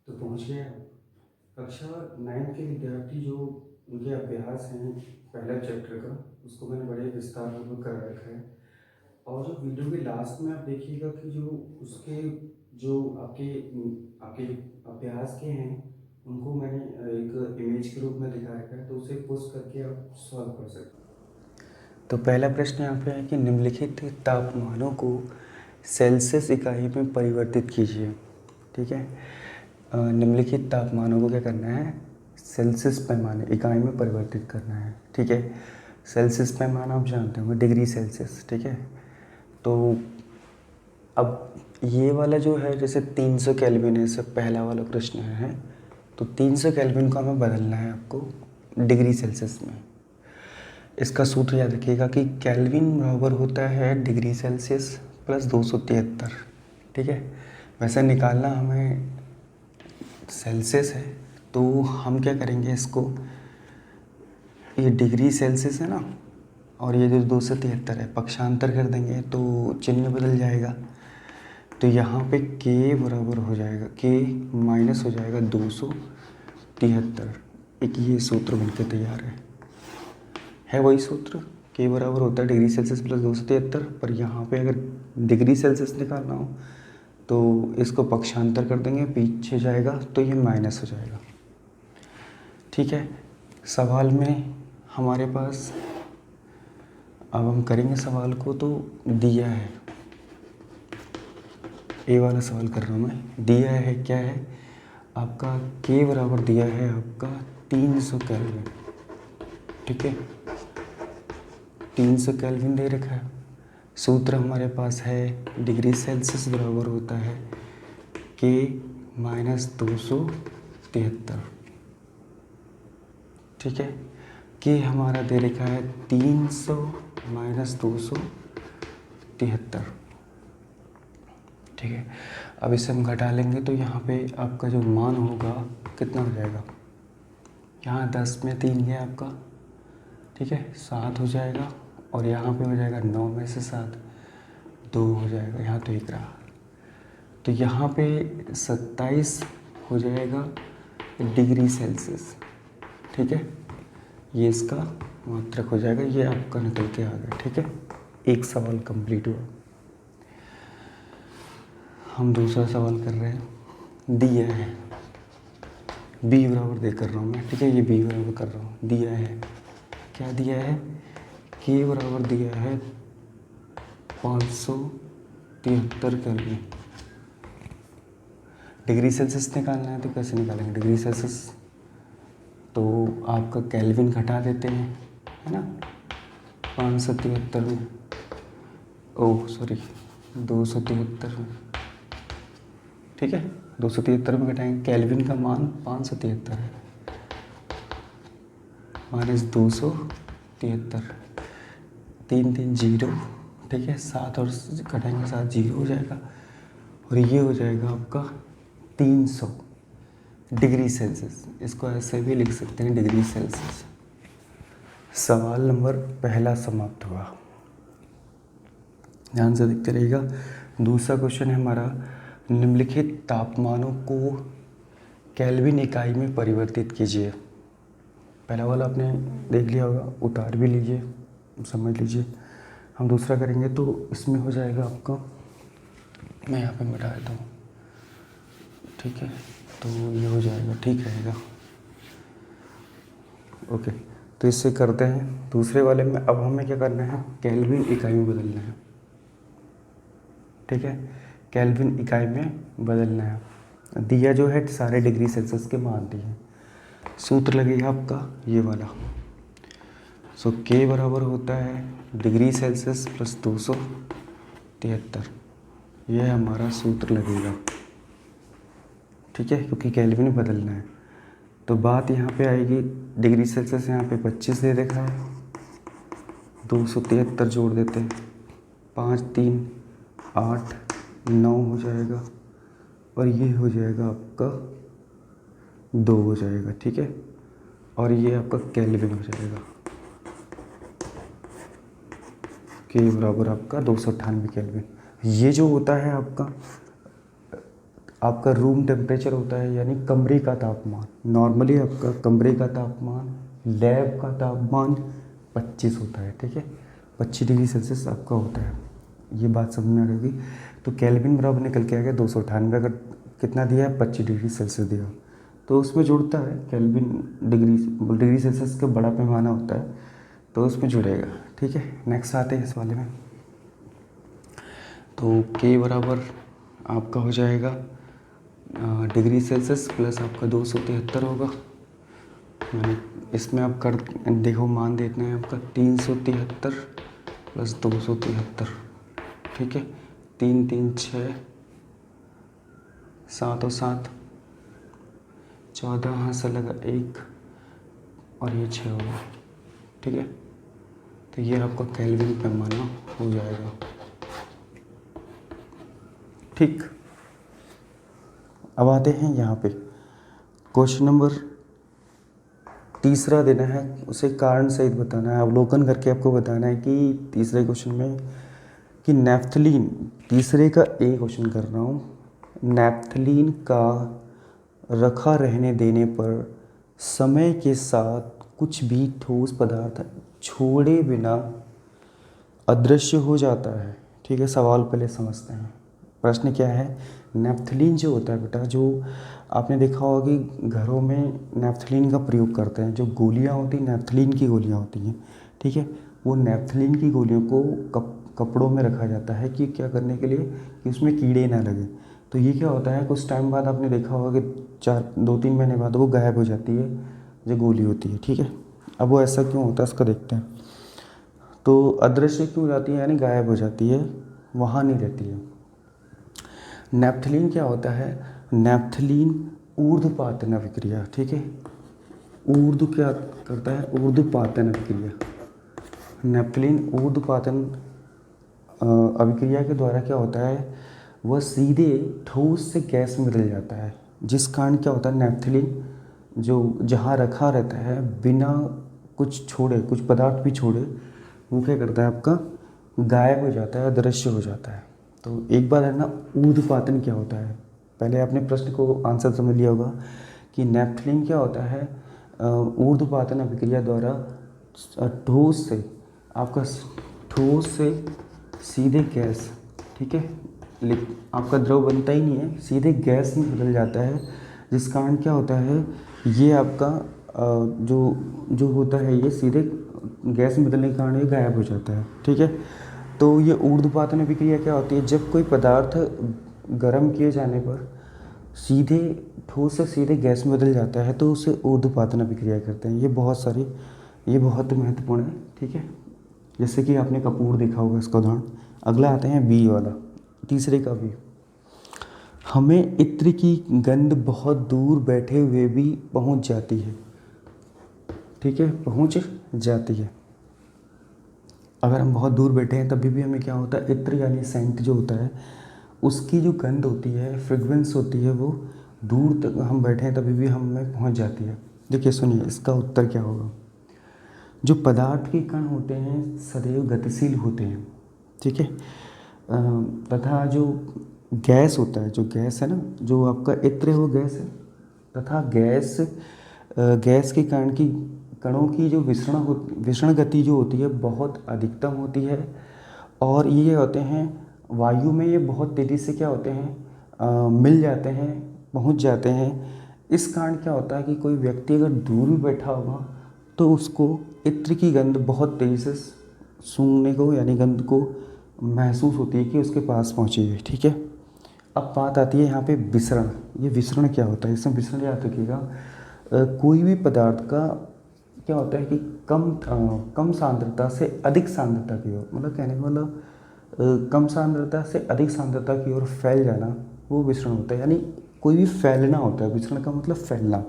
तो पहुंच गए आप। कक्षा 9 के विद्यार्थी जो उनके अभ्यास हैं पहला चैप्टर का, उसको मैंने बड़े विस्तार पूर्वक कर रखा है। और जो वीडियो के लास्ट में आप देखिएगा कि जो उसके जो आपके आपके अभ्यास के हैं उनको मैंने एक इमेज के रूप में दिखा रखा है, तो उसे पोस्ट करके आप सॉल्व कर सकते हैं। तो पहला प्रश्न यहाँ पे है कि निम्नलिखित तापमानों को सेल्सियस इकाई में परिवर्तित कीजिए। ठीक है, निम्नलिखित तापमानों को क्या करना है, सेल्सियस पैमाने इकाई में परिवर्तित करना है। ठीक है, सेल्सियस पैमाना आप जानते होंगे, डिग्री सेल्सियस। ठीक है, तो अब ये वाला जो है जैसे 300 केल्विन है, सब पहला वाला प्रश्न है, तो 300 केल्विन को हमें बदलना है आपको डिग्री सेल्सियस में। इसका सूत्र याद रखिएगा कि केल्विन बराबर होता है डिग्री सेल्सियस प्लस 273। ठीक है, वैसे निकालना हमें सेल्सियस है, तो हम क्या करेंगे, इसको ये डिग्री सेल्सियस है ना, और ये जो 273 है पक्षांतर कर देंगे तो चिन्ह बदल जाएगा। तो यहाँ पे k बराबर हो जाएगा, k माइनस हो जाएगा 273। एक ये सूत्र बनके तैयार है वही सूत्र, k बराबर होता है डिग्री सेल्सियस प्लस 273। पर यहाँ पे अगर डिग्री सेल्सियस निकालना हो तो इसको पक्षांतर कर देंगे, पीछे जाएगा तो ये माइनस हो जाएगा। ठीक है, सवाल में हमारे पास, अब हम करेंगे सवाल को, तो दिया है, ए वाला सवाल कर रहा हूँ मैं। दिया है क्या है आपका, के बराबर दिया है आपका 300 केल्विन। ठीक है, 300 केल्विन दे रखा है। सूत्र हमारे पास है डिग्री सेल्सियस बराबर होता है के माइनस 273। ठीक है, के हमारा दे रखा है 300 माइनस 273। ठीक है, अब इसे हम घटा लेंगे तो यहाँ पे आपका जो मान होगा कितना हो जाएगा, यहाँ 10 में 3 है आपका। ठीक है, 7 हो जाएगा, और यहाँ पे हो जाएगा 9 में से 7, 2 हो जाएगा, यहाँ तो 1 रहा। तो यहाँ पे 27 हो जाएगा डिग्री सेल्सियस। ठीक है, ये इसका मात्रक हो जाएगा, ये आपका निकल के आ गया। ठीक है, एक सवाल कंप्लीट हुआ। हम दूसरा सवाल कर रहे हैं। दिया है बी बराबर दे कर रहा हूँ मैं। ठीक है, ये बी बराबर कर रहा हूँ। दिया है, क्या दिया है, के बराबर दिया है 573 केल्विन। डिग्री सेल्सियस निकालना है तो कैसे निकालेंगे डिग्री सेल्सियस, तो आपका केल्विन घटा देते हैं, है ना, 573 में, ओह सॉरी 273 में। ठीक है, 273 में घटाएंगे, केल्विन का मान 573 है, माइनस 273, 3 3 जीरो। ठीक है, 7 और घटाएंगे 7, जीरो हो जाएगा, और ये हो जाएगा आपका 300 डिग्री सेल्सियस। इसको ऐसे भी लिख सकते हैं डिग्री सेल्सियस। सवाल नंबर पहला समाप्त हुआ, ध्यान से देखते रहिएगा। दूसरा क्वेश्चन है हमारा, निम्नलिखित तापमानों को केल्विन इकाई में परिवर्तित कीजिए। पहला वाला आपने देख लिया होगा, उतार भी लीजिए, समझ लीजिए। हम दूसरा करेंगे तो इसमें हो जाएगा आपका, मैं यहाँ पे मिटा देता हूँ। ठीक है, तो ये हो जाएगा, ठीक रहेगा। ओके, तो इससे करते हैं दूसरे वाले में। अब हमें क्या करना है, केल्विन इकाई में बदलना है। ठीक है, केल्विन इकाई में बदलना है। दिया जो है सारे डिग्री सेल्सियस के मान दिए हैं। सूत्र लगेगा आपका ये वाला। सो के बराबर होता है डिग्री सेल्सियस प्लस 273, ये हमारा सूत्र लगेगा। ठीक है, क्योंकि केल्विन में बदलना है। तो बात यहाँ पे आएगी, डिग्री सेल्सियस यहाँ पे 25 दे रखा है, 273 जोड़ देते हैं, 5 3 8 9 हो जाएगा, और ये हो जाएगा आपका 2 हो जाएगा। ठीक है, और ये आपका केल्विन हो जाएगा, के बराबर आपका 298 केल्विन। ये जो होता है आपका आपका रूम टेम्परेचर होता है यानी कमरे का तापमान। नॉर्मली आपका कमरे का तापमान, लैब का तापमान 25 होता है, ठीक है, 25 डिग्री सेल्सियस आपका होता है। ये बात समझ में आ गई। तो केल्विन बराबर निकल के आ गया 298। अगर कितना दिया है, 25 डिग्री सेल्सियस दिया, तो उसमें जुड़ता है केल्विन। डिग्री सेल्सियस का बड़ा पैमाना होता है तो उसमें जुड़ेगा, ठीक है। नेक्स्ट आते हैं इस वाले में। तो के बराबर आपका हो जाएगा डिग्री सेल्सियस प्लस आपका 273 होगा, यानी इसमें आप कर देखो मान देते हैं आपका 373 प्लस 273, ठीक है। 3 3 6, 7 और 7 14, यहाँ से लगा 1 और ये 6 होगा, ठीक है। तो ये आपका केल्विन पैमाना हो जाएगा, ठीक। अब आते हैं यहाँ पे क्वेश्चन नंबर तीसरा देना है, उसे कारण सहित बताना है, अवलोकन करके आपको बताना है कि तीसरे क्वेश्चन में कि नैप्थलीन, तीसरे का ए क्वेश्चन कर रहा हूँ, नैप्थलीन का रखा रहने देने पर समय के साथ कुछ भी ठोस पदार्थ छोड़े बिना अदृश्य हो जाता है, ठीक है। सवाल पहले समझते हैं। प्रश्न क्या है, नैप्थलीन जो होता है बेटा, जो आपने देखा होगा कि घरों में नैप्थलीन का प्रयोग करते हैं, जो गोलियां होती हैं नैप्थलीन की गोलियां होती हैं, ठीक है। वो नैप्थलीन की गोलियों को कपड़ों में रखा जाता है कि क्या करने के लिए, कि उसमें कीड़े ना लगे। तो ये क्या होता है, कुछ टाइम बाद आपने देखा होगा कि 2-3 महीने बाद वो गायब हो जाती है जो गोली होती है, ठीक है। अब वो ऐसा क्यों होता है इसका देखते हैं। तो अदृश्य क्यों हो जाती है, यानी गायब हो जाती है, वहाँ नहीं रहती है। नैप्थलीन क्या होता है, नैप्थलीन ऊर्ध्वपातन अभिक्रिया, ठीक है। ऊर्ध्व क्या करता है, ऊर्ध्वपातन अभिक्रिया। नैप्थलीन ऊर्ध्वपातन अभिक्रिया के द्वारा क्या होता है, वह सीधे ठोस से गैस में बदल जाता है, जिस कारण क्या होता है, नैप्थलीन जो जहाँ रखा रहता है बिना कुछ छोड़े, कुछ पदार्थ भी छोड़े, वो क्या करता है, आपका गायब हो जाता है, अदृश्य हो जाता है। तो एक बार है ना, ऊर्ध्वपातन क्या होता है, पहले आपने प्रश्न को आंसर समझ लिया होगा कि नैप्थलीन क्या होता है, ऊर्ध्वपातन अभिक्रिया द्वारा ठोस से, आपका ठोस से सीधे गैस, ठीक है, आपका द्रव बनता ही नहीं है, सीधे गैस में बदल जाता है, जिस कारण क्या होता है, ये आपका जो होता है, ये सीधे गैस में बदलने के कारण ये गायब हो जाता है, ठीक है। तो ये ऊर्ध्वपातन अभिक्रिया क्या होती है, जब कोई पदार्थ गर्म किए जाने पर सीधे ठोस से सीधे गैस में बदल जाता है तो उसे ऊर्ध्वपातन अभिक्रिया कहते हैं। ये बहुत महत्वपूर्ण है, ठीक है। जैसे कि आपने कपूर देखा होगा इसका उदाहरण। अगला आते हैं बी वाला, तीसरे का बी। हमें इत्र की गंध बहुत दूर बैठे हुए भी पहुंच जाती है, ठीक है, पहुंच जाती है। अगर हम बहुत दूर बैठे हैं तभी भी हमें क्या होता है, इत्र यानी सेंट जो होता है, उसकी जो गंध होती है, फ्रेग्रेंस होती है, वो दूर तक हम बैठे हैं तभी भी हमें पहुंच जाती है। देखिए सुनिए, इसका उत्तर क्या होगा। जो पदार्थ के कण होते हैं सदैव गतिशील होते हैं, ठीक है, तथा जो गैस होता है, जो गैस है ना, जो आपका इत्र है वो गैस है, तथा गैस के कारण की कणों की जो विसरण गति जो होती है बहुत अधिकतम होती है, और ये होते हैं वायु में, ये बहुत तेज़ी से क्या होते हैं, मिल जाते हैं, पहुंच जाते हैं। इस कारण क्या होता है कि कोई व्यक्ति अगर दूर भी बैठा होगा तो उसको इत्र की गंध बहुत तेज़ी से सूंघने को, यानी गंध को महसूस होती है कि उसके पास पहुंची है, ठीक है। अब बात आती है यहाँ पे विसरण। ये विसरण क्या होता है, इसमें विसरण याद रखिएगा, कोई भी पदार्थ का क्या होता है कि कम सांद्रता से अधिक सांद्रता की ओर, मतलब कहने का मतलब कम सांद्रता से अधिक सांद्रता की ओर फैल जाना, वो विसरण होता है। यानी कोई भी फैलना होता है, विसरण का मतलब फैलना।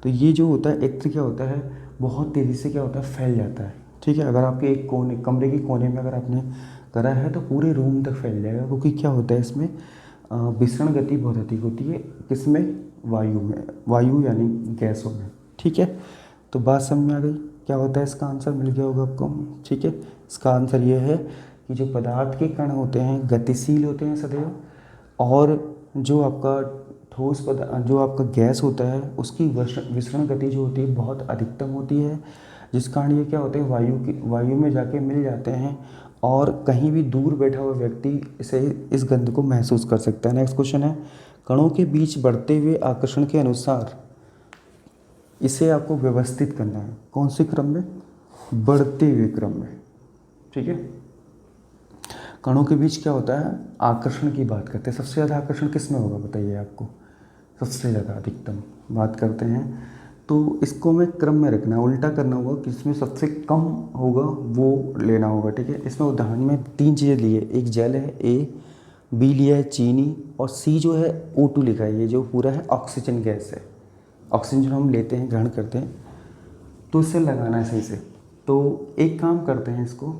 तो ये जो होता है इत्र क्या होता है, बहुत तेज़ी से क्या होता है, फैल जाता है, ठीक है। अगर आपके एक कोने, कमरे के कोने में अगर आपने करा है तो पूरे रूम तक फैल जाएगा, क्योंकि क्या होता है इसमें विसरण गति बहुत अधिक होती है। किसमें, वायु में, वायु यानी गैसों में, ठीक है। तो बात समझ में आ गई, क्या होता है इसका आंसर मिल गया होगा आपको, ठीक है। इसका आंसर ये है कि जो पदार्थ के कण होते हैं गतिशील होते हैं सदैव, और जो आपका ठोस पदार्थ, जो आपका गैस होता है, उसकी विसरण गति जो होती है बहुत अधिकतम होती है, जिस कारण ये क्या होते हैं, वायु में जाके मिल जाते हैं और कहीं भी दूर बैठा हुआ व्यक्ति इसे इस गंध को महसूस कर सकता है। नेक्स्ट क्वेश्चन है, कणों के बीच बढ़ते हुए आकर्षण के अनुसार इसे आपको व्यवस्थित करना है। कौन से क्रम में? बढ़ते हुए क्रम में। ठीक है, कणों के बीच क्या होता है, आकर्षण की बात करते हैं। सबसे ज़्यादा आकर्षण किस में होगा बताइए आपको? सबसे ज़्यादा अधिकतम बात करते हैं, तो इसको हमें क्रम में रखना है, उल्टा करना होगा कि इसमें सबसे कम होगा वो लेना होगा। ठीक है, इसमें उदाहरण में 3 चीज़ें ली है, एक जल है ए, बी लिया है चीनी, और सी जो है O2 लिखा है, ये जो पूरा है ऑक्सीजन गैस है। ऑक्सीजन जो हम लेते हैं, ग्रहण करते हैं, तो इसे लगाना है सही से। तो एक काम करते हैं इसको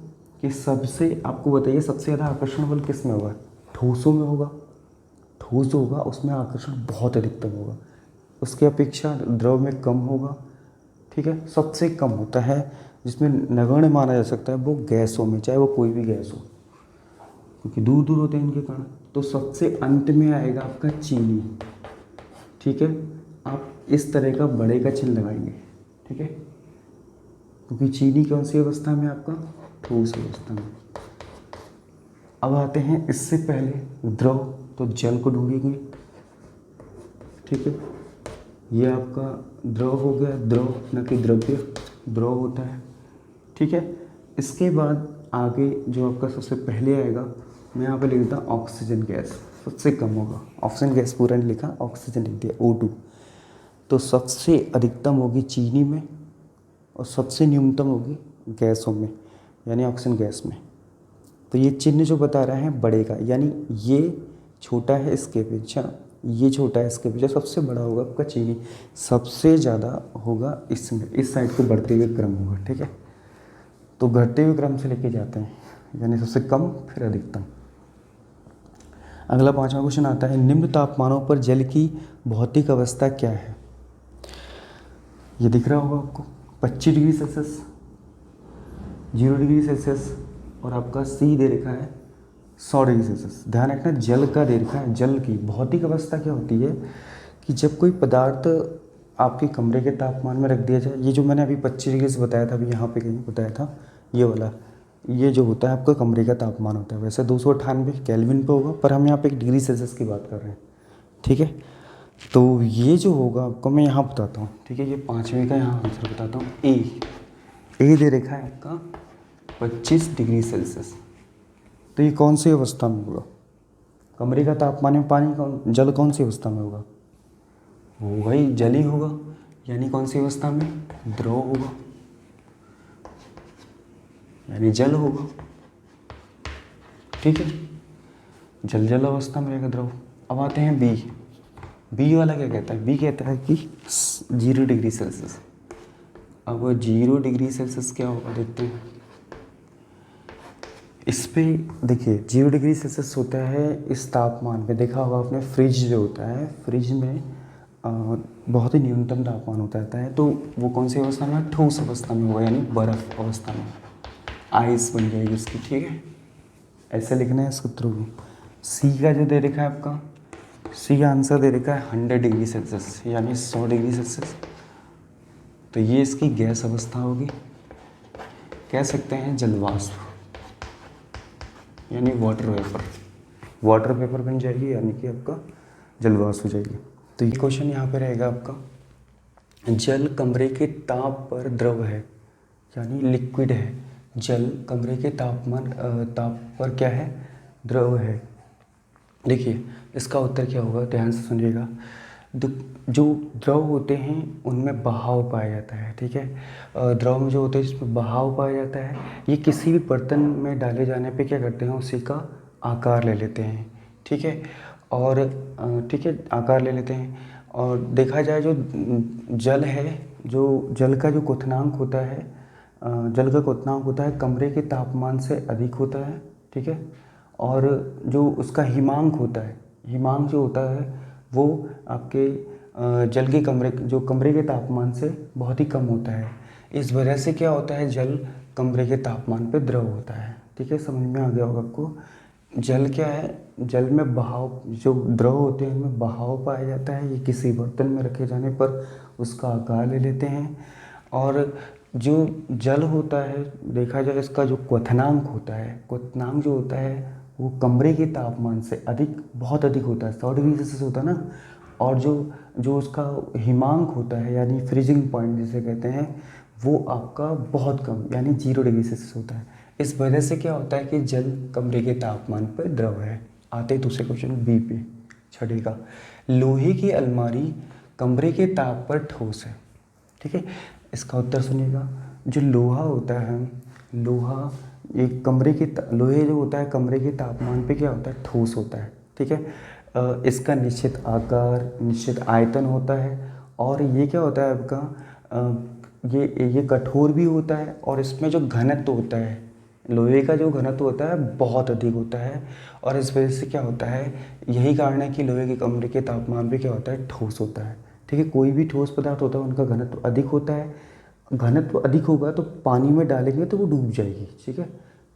कि सबसे, आपको बताइए सबसे ज़्यादा आकर्षण बल किस में होगा? ठोसों में होगा। ठोस जो होगा उसमें आकर्षण बहुत अधिकतम होगा, उसकी अपेक्षा द्रव में कम होगा। ठीक है, सबसे कम होता है, जिसमें नगण्य माना जा सकता है, वो गैसों में, चाहे वो कोई भी गैस हो, क्योंकि दूर दूर होते हैं इनके कण। तो सबसे अंत में आएगा आपका चीनी। ठीक है, आप इस तरह का बड़े का चिन्ह लगाएंगे। ठीक है, क्योंकि चीनी कौन सी अवस्था में? आपका ठोस अवस्था में। अब आते हैं इससे पहले द्रव, तो जल को ढूंढेंगे। ठीक है, ये आपका द्रव हो गया, द्रव न कि द्रव्य, द्रव होता है। ठीक है, इसके बाद आगे जो आपका सबसे पहले आएगा, मैं यहाँ पे लिख देता हूँ ऑक्सीजन गैस, सबसे कम होगा। ऑक्सीजन गैस पूरा नहीं लिखा, ऑक्सीजन लिख दिया O2। तो सबसे अधिकतम होगी चीनी में और सबसे न्यूनतम होगी गैसों में, यानी ऑक्सीजन गैस में। तो ये चिन्ह जो बता रहा है बड़े का, यानी ये छोटा है इसके अपेक्षा, ये छोटा है इसके अपेक्षा, सबसे बड़ा होगा आपका चीनी, सबसे ज़्यादा होगा इसमें, इस साइड को बढ़ते हुए क्रम होगा। ठीक है, तो घटते हुए क्रम से लेके जाते हैं, यानी सबसे कम फिर अधिकतम। अगला 5वां क्वेश्चन आता है, निम्न तापमानों पर जल की भौतिक अवस्था क्या है? ये दिख रहा होगा आपको, 25 डिग्री सेल्सियस, 0 डिग्री सेल्सियस, और आपका सी दे रखा है 100 डिग्री सेल्सियस। ध्यान रखना, जल का दे रखा है। जल की भौतिक अवस्था क्या होती है कि जब कोई पदार्थ आपके कमरे के तापमान में रख दिया जाए, ये जो मैंने अभी 25 डिग्री से बताया था, अभी यहाँ पे कहीं बताया था, ये वाला, ये जो होता है आपका कमरे का तापमान होता है। वैसे 298 केल्विन पे होगा, पर हम यहाँ पे 1 डिग्री सेल्सियस की बात कर रहे हैं। ठीक है, तो ये जो होगा आपको मैं यहाँ बताता हूँ। ठीक है, ये 5वें का यहाँ आंसर बताता हूँ। ए दे रखा है आपका 25 डिग्री सेल्सियस। तो ये कौन सी अवस्था में होगा? कमरे का तापमान में जल कौन सी अवस्था में होगा? वो भाई जल ही होगा, यानी कौन सी अवस्था में? द्रव होगा, यानी जल होगा। ठीक है, जल अवस्था में रहेगा द्रव। अब आते हैं बी वाला क्या कहता है? बी कहता है कि 0 डिग्री सेल्सियस। अब 0 डिग्री सेल्सियस क्या होगा देखते हैं। इस पे देखिए 0 डिग्री सेल्सियस होता है इस तापमान पे, देखा होगा आपने, फ्रिज जो होता है, फ्रिज में बहुत ही न्यूनतम तापमान होता है। तो वो कौन सी अवस्था में? ठोस अवस्था में होगा, यानी बर्फ़ अवस्था में, आइस बन जाएगी उसकी। ठीक है, ऐसे लिखना है इसको थ्रू। सी का जो दे रखा है आपका, सी का आंसर दे रखा है 100 डिग्री सेल्सियस, यानी 100 डिग्री सेल्सियस। तो ये इसकी गैस अवस्था होगी, कह सकते हैं जलवाष्प, यानी वाटर वेपर बन जाएगी, यानी कि आपका जलवाष्प हो जाएगी। तो ये क्वेश्चन यहाँ पे रहेगा आपका, जल कमरे के ताप पर द्रव है, यानी लिक्विड है। जल कमरे के ताप पर क्या है? द्रव है। देखिए इसका उत्तर क्या होगा, ध्यान से सुनिएगा। जो द्रव होते हैं उनमें बहाव पाया जाता है। ठीक है, द्रव में जो होते हैं जिसमें बहाव पाया जाता है, ये किसी भी बर्तन में डाले जाने पे क्या करते हैं, उसी का आकार ले लेते हैं। ठीक है, और ठीक है, आकार ले लेते हैं। और देखा जाए जो जल है, जो जल का जो क्वथनांक होता है, जल का क्वथनांक होता है कमरे के तापमान से अधिक होता है। ठीक है, और जो उसका हिमांक होता है, हिमांक जो होता है वो आपके जल के कमरे के तापमान से बहुत ही कम होता है। इस वजह से क्या होता है, जल कमरे के तापमान पे द्रव होता है। ठीक है, समझ में आ गया होगा आपको। जल क्या है, जल में बहाव, जो द्रव होते हैं उनमें बहाव पाया जाता है। ये किसी बर्तन में रखे जाने पर उसका आकार ले लेते हैं। और जो जल होता है, देखा जाए इसका जो क्वथनांक होता है, क्वथनांक जो होता है वो कमरे के तापमान से अधिक, बहुत अधिक होता है, 100 डिग्री सेल्सियस होता है ना। और जो जो उसका हिमांक होता है यानी फ्रीजिंग पॉइंट जिसे कहते हैं, वो आपका बहुत कम यानी 0 डिग्री सेल्सियस होता है। इस वजह से क्या होता है कि जल कमरे के तापमान पर द्रव है। आते हैं दूसरे क्वेश्चन बी पे, छठे का। लोहे की अलमारी कमरे के ताप पर ठोस है। ठीक है, इसका उत्तर सुनिएगा। जो लोहा होता है, लोहा एक कमरे के लोहे जो होता है कमरे के तापमान पे क्या होता है, ठोस होता है। ठीक है, इसका निश्चित आकार, निश्चित आयतन होता है। और ये क्या होता है आपका, ये कठोर भी होता है। और इसमें जो घनत्व होता है, लोहे का जो घनत्व होता है बहुत अधिक होता है। और इस वजह से क्या होता है, यही कारण है कि लोहे के कमरे के तापमान पे क्या होता है, ठोस होता है। ठीक है, कोई भी ठोस पदार्थ होता है उनका घनत्व अधिक होता है। घनत्व अधिक होगा तो पानी में डालेंगे तो वो डूब जाएगी। ठीक है,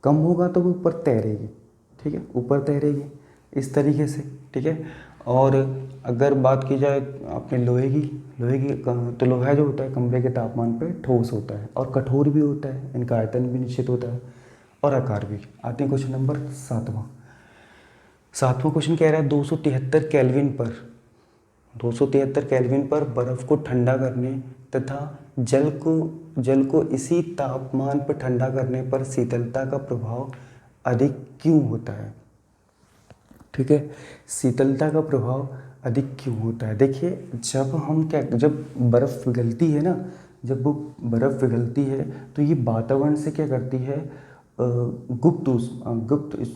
कम होगा तो वो ऊपर तैरेगी। ठीक है, ऊपर तैरेगी इस तरीके से। ठीक है, और अगर बात की जाए अपने लोहे की तो लोहा जो होता है कमरे के तापमान पे ठोस होता है और कठोर भी होता है। इनका आयतन भी निश्चित होता है और आकार भी। आते हैं क्वेश्चन नंबर 7वां। 7वां क्वेश्चन कह रहा है 273 केल्विन पर, 273 केल्विन पर बर्फ़ को ठंडा करने तथा जल को इसी तापमान पर ठंडा करने पर शीतलता का प्रभाव अधिक क्यों होता है। ठीक है, शीतलता का प्रभाव अधिक क्यों होता है। देखिए, जब बर्फ़ पिघलती है ना, जब वो बर्फ़ पिघलती है तो ये वातावरण से क्या करती है, गुप्त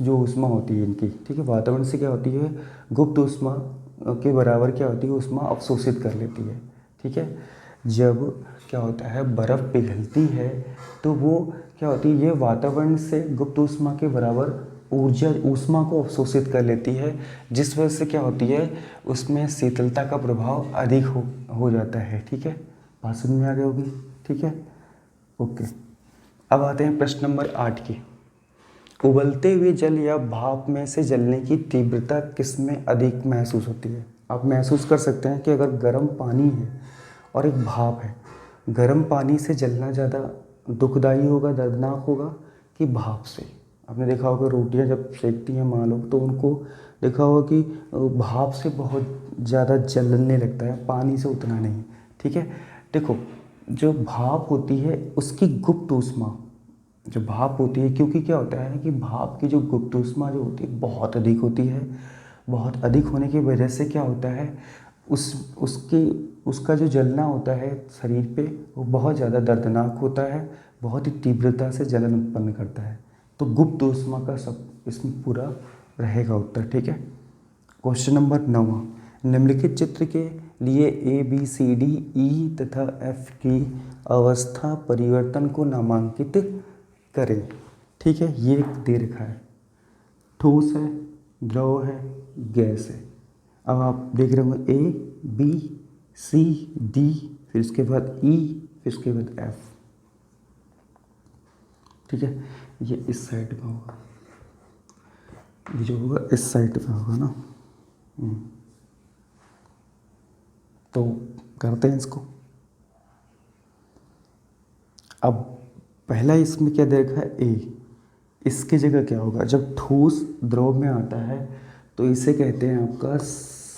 जो ऊष्मा होती है इनकी, ठीक है, वातावरण से क्या होती है, गुप्त ऊष्मा के बराबर क्या होती है, ऊष्मा अवशोषित कर लेती है। ठीक है, जब क्या होता है बर्फ़ पिघलती है तो वो क्या होती है, ये वातावरण से गुप्त ऊष्मा के बराबर ऊष्मा को अवशोषित कर लेती है। जिस वजह से क्या होती है, उसमें शीतलता का प्रभाव अधिक हो जाता है। ठीक है, बात समझ में आ गई होगी। ठीक है, ओके। अब आते हैं प्रश्न नंबर 8 की। उबलते हुए जल या भाप में से जलने की तीव्रता किसमें अधिक महसूस होती है। आप महसूस कर सकते हैं कि अगर गर्म पानी है और एक भाप है, गर्म पानी से जलना ज़्यादा दुखदाई होगा, दर्दनाक होगा कि भाप से। आपने देखा होगा रोटियां जब सेकती हैं माँ लोग तो उनको देखा होगा कि भाप से बहुत ज़्यादा जलने लगता है, पानी से उतना नहीं। ठीक है, देखो जो भाप होती है उसकी गुप्त ऊष्मा, जो भाप होती है, क्योंकि क्या होता है कि भाप की जो गुप्त ऊष्मा जो होती है बहुत अधिक होती है। बहुत अधिक होने की वजह से क्या होता है, उसका जो जलना होता है शरीर पे वो बहुत ज़्यादा दर्दनाक होता है, बहुत ही तीव्रता से जलन उत्पन्न करता है। तो गुप्त ऊष्मा का सब इसमें पूरा रहेगा उत्तर। ठीक है, क्वेश्चन नंबर 9। निम्नलिखित चित्र के लिए ABCDE तथा F की अवस्था परिवर्तन को नामांकित करें। ठीक है, ये दे रखा है, ठोस है, द्रव है, गैस है। अब आप देख रहे होंगे ABCD, फिर उसके बाद E, फिर उसके बाद F। ठीक है, ये इस साइड में होगा, ये जो होगा इस साइड में होगा ना। तो करते हैं इसको। अब पहला इसमें क्या दे रखा है, A। इसकी जगह क्या होगा, जब ठोस द्रव में आता है तो इसे कहते हैं आपका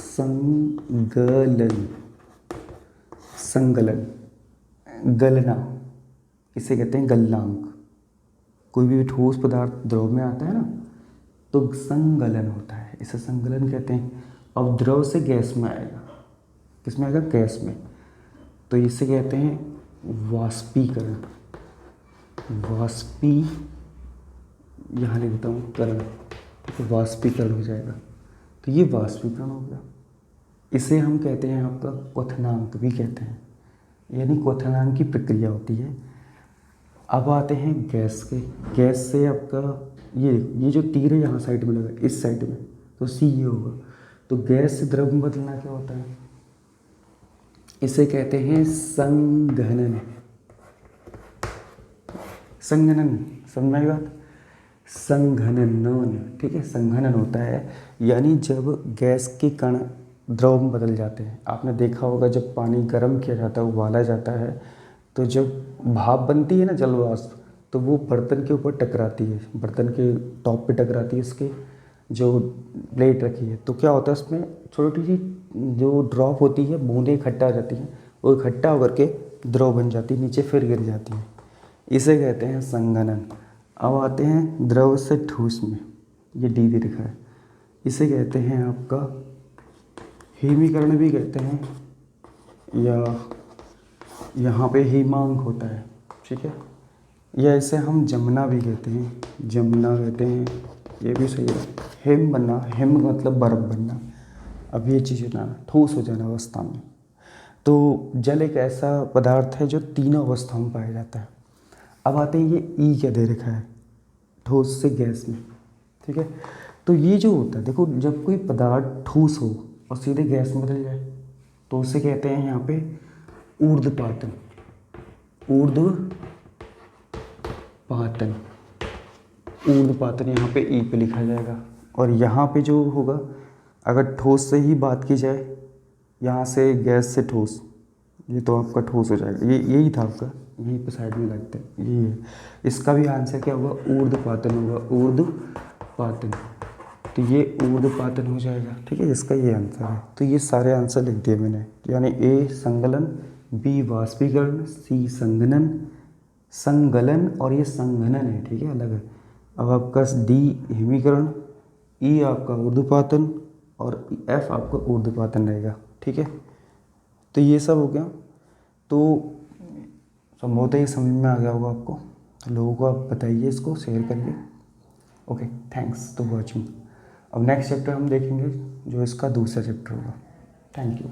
संगलन, संगलन, गलना, इसे कहते हैं गलनांक। कोई भी ठोस पदार्थ द्रव में आता है ना तो संगलन होता है, इसे संगलन कहते हैं। अब द्रव से गैस में आएगा, किसमें आएगा, गैस में, तो इसे कहते हैं वाष्पीकरण। यहाँ लिख देता हूँ करण, तो वाष्पीकरण हो जाएगा। तो ये वाष्पीकरण हो गया। इसे हम कहते हैं आपका क्वथनांक भी कहते हैं, यानी क्वथनांक की प्रक्रिया होती है। अब आते हैं गैस के। गैस से आपका ये जो तीर है यहाँ साइड में लगा, इस साइड में, तो C ये होगा। तो गैस से द्रव में बदलना क्या होता है, इसे कहते हैं संघनन। संघनन, समझ में आई बात। संघनन, ठीक है, संघनन होता है यानी जब गैस के कण द्रव में बदल जाते हैं। आपने देखा होगा जब पानी गर्म किया जाता है, उबाला जाता है, तो जब भाप बनती है ना, जल वाष्प, तो वो बर्तन के ऊपर टकराती है, बर्तन के टॉप पे टकराती है, इसके जो प्लेट रखी है, तो क्या होता है उसमें छोटी सी जो ड्रॉप होती है, बूंदें इकट्ठा हो जाती हैं, वो इकट्ठा होकर के द्रव बन जाती है, नीचे फिर गिर जाती है। इसे कहते हैं संघनन। अब आते हैं द्रव से ठोस में, ये डी दे रखा है, इसे कहते हैं आपका हिमीकरण भी कहते हैं, या यहाँ पे हिमांक होता है, ठीक है, या इसे हम जमना भी कहते हैं, जमना कहते हैं, ये भी सही है। हिम बनना, हिम मतलब बर्फ बनना। अब ये चीज़ ना ठोस हो जाना अवस्था में। तो जल एक ऐसा पदार्थ है जो तीनों अवस्थाओं में पाया जाता है। अब आते हैं ये ई क्या दे रखा है, ठोस से गैस में, ठीक है। तो ये जो होता है, देखो जब कोई पदार्थ ठोस हो और सीधे गैस में बदल जाए तो उसे कहते हैं यहाँ पे ऊर्ध्वपातन, ऊर्ध्वपातन, ऊर्ध्वपातन यहाँ पे ई पे लिखा जाएगा। और यहाँ पे जो होगा, अगर ठोस से ही बात की जाए, यहाँ से गैस से ठोस, ये तो आपका ठोस हो जाएगा, ये यही था आपका, यहीं पे साइड में लगते हैं, यही है। इसका भी आंसर क्या होगा, ऊर्ध्वपातन होगा, ऊर्ध्वपातन। तो ये ऊर्ध्वपातन हो जाएगा, ठीक है, इसका ये आंसर है। तो ये सारे आंसर लिख दिए मैंने, यानी ए संगलन, बी वाष्पीकरण, सी संगलन और ये संघनन है, ठीक है, अलग है। अब आपका डी हिमीकरण, ई आपका ऊर्ध्वपातन और एफ आपका ऊर्ध्वपातन रहेगा, ठीक है। तो ये सब हो गया। तो संभवतः ये समझ में आ गया होगा आपको। तो लोगों को आप बताइए, इसको शेयर करिए। Okay, thanks to watching. अब नेक्स्ट चैप्टर हम देखेंगे जो इसका दूसरा चैप्टर होगा। Thank you.